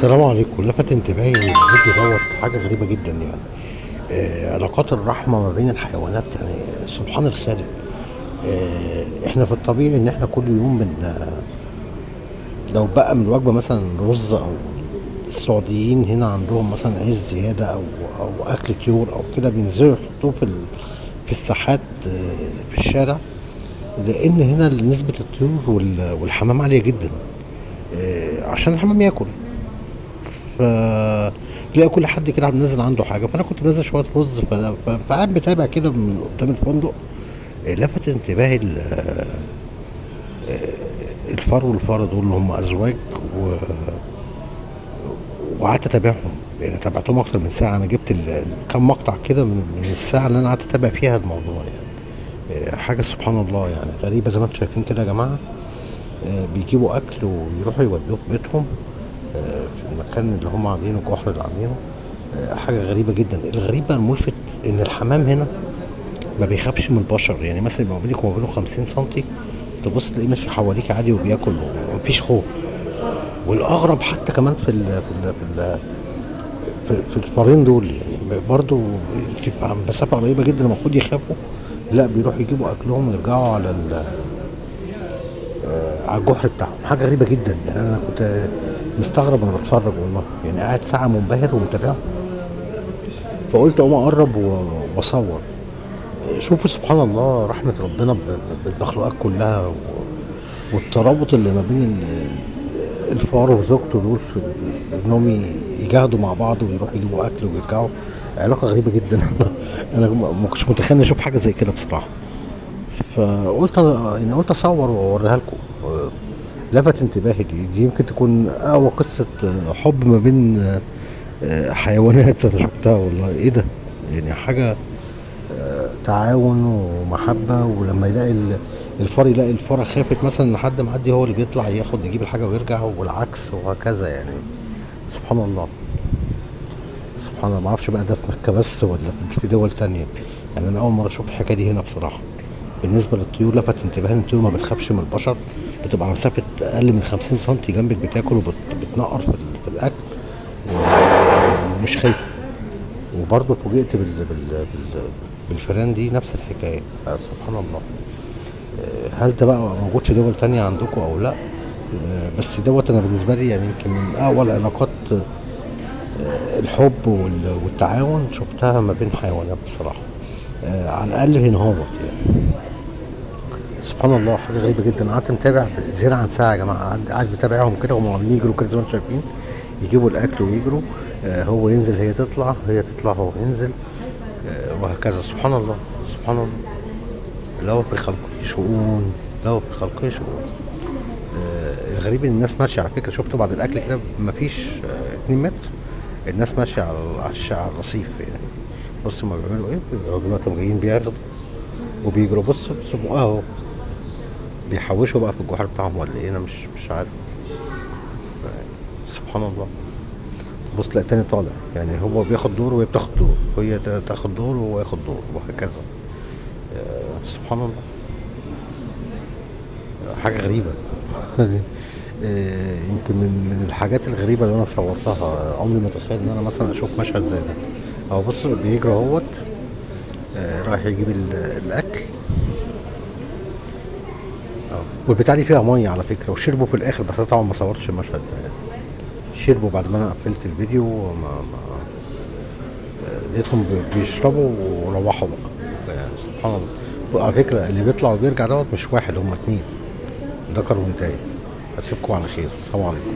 السلام عليكم. لفت انتباهي الفيديو حاجة غريبة جدا يعني. علاقات الرحمة ما بين الحيوانات، يعني سبحان الخالق. احنا في الطبيعي ان احنا كل يوم لو بقى من الوجبة مثلا رز، او السعوديين هنا عندهم مثلا عيش زيادة او اكل طيور او كده، بينزلوا يحطوه في الساحات، في الشارع، لان هنا نسبة الطيور والحمام عالية جدا. عشان الحمام ياكل، فتلاقي كل حد كده عم منزل عنده حاجه. فانا كنت منزل شويه رز، فقاعد متابع كده من قدام الفندق. لفت انتباهي الفار والفاره دول اللي هم ازواج، وقعدت اتابعهم. يعني تابعتهم اكتر من ساعه. انا جبت كام مقطع كده من الساعه اللي انا قعدت اتابع فيها الموضوع يعني. حاجه سبحان الله يعني غريبه، زي ما انتم شايفين كده يا جماعه. بيجيبوا اكل ويروحوا يودوه في بيتهم، في المكان اللي هم عاملينه، الجحر اللي عاملينه. حاجة غريبة جدا. الغريب بقى الملفت ان الحمام هنا ما بيخافش من البشر. يعني مثلا يبقى ما بينك وما بينه 50 سنتي، تبص تلاقيه ماشي حواليك عادي وبياكل ومفيش خوف. والاغرب حتى كمان في الفارين دول، يعني برضو في مسافة قريبة جدا المفروض يخافوا، لا بيروحوا يجيبوا اكلهم ويرجعوا على الجحر بتاعهم. حاجة غريبة جدا يعني. انا كنت مستغرب وانا بتفرج والله، يعني قاعد ساعة منبهر ومتابعهم. فقلت اقوم اقرب واصور. شوفوا سبحان الله، رحمة ربنا بالمخلوقات كلها، والترابط اللي ما بين الفار وزوجته دول، في انهم يجاهدوا مع بعض ويروحوا يجيبوا اكل ويرجعوا. علاقة غريبة جدا. انا ما كنتش متخيل اشوف حاجة زي كده بصراحة. فقلت يعني قلت اصور واوريها لكم. لفت انتباهي دي يمكن تكون اقوى قصة حب ما بين حيوانات انا شفتها. والله ايه ده؟ يعني حاجة تعاون ومحبة. ولما يلاقي الفار يلاقي الفارة خافت مثلا ان حد معدي، هو اللي بيطلع ياخد يجيب الحاجة ويرجع، والعكس وهكذا يعني. سبحان الله. سبحان الله. ما اعرفش بقى ده في مكة بس ولا في دول تانية. يعني انا اول مرة اشوف الحكاية دي هنا بصراحة. بالنسبة للطيور، لفت انتباهي ان الطيور ما بتخافش من البشر. بتبقى على مسافة اقل من 50 سنتي جنبك بتاكل وبتنقر في الاكل، ومش خايفة. وبرضه فوجئت بالفئران دي نفس الحكاية. سبحان الله. هل ده بقى موجود في دول تانية عندكم او لا؟ بس انا بالنسبة لي يعني يمكن من اول علاقات الحب والتعاون شفتها ما بين حيوانات بصراحة. على الاقل هنا يعني. سبحان الله. حاجة غريبة جدا. قعدت متابع زيادة عن ساعة يا جماعة. قاعد متابعهم كده وهم عمالين يجروا كده زي ما انتم شايفين، يجيبوا الاكل ويجروا. هو ينزل هي تطلع، هي تطلع هو ينزل، وهكذا. سبحان الله. سبحان الله. له في خلقه شؤون، له في خلقه شؤون. الغريب ان الناس ماشيه على فكره. شفته بعد الاكل كده مفيش 2 متر الناس ماشيه على الرصيف يعني. بص هما بيعملوا ايه. دلوقتي هما جايين بياخدوا وبيجروا. بص اهو بيحوشوا بقى في الجحر بتاعهم ولا ايه. انا مش عارف. سبحان الله. بص تلاقي التاني طالع، يعني هو بياخد دور وهي بتاخد دور، وهي تاخد دور وهو ياخد دور، وهكذا. سبحان الله. حاجة غريبة. يمكن من الحاجات الغريبة اللي أنا صورتها. عمري ما أتخيل إن أنا مثلا أشوف مشهد زي ده. أهو بص بيجري اهوت، رايح يجيب الأكل. والبتاع دي فيها مية على فكرة، وشربوا في الآخر. بس أنا طبعا ما صورتش المشهد ده يعني. شربوا بعد ما أنا قفلت الفيديو، لقيتهم بيشربوا وروحوا بقى. يعني سبحان الله. وعلى فكرة اللي بيطلع وبيرجع مش واحد، هما 2، ذكر وانتهى. أسيبكم على خير. السلام عليكم.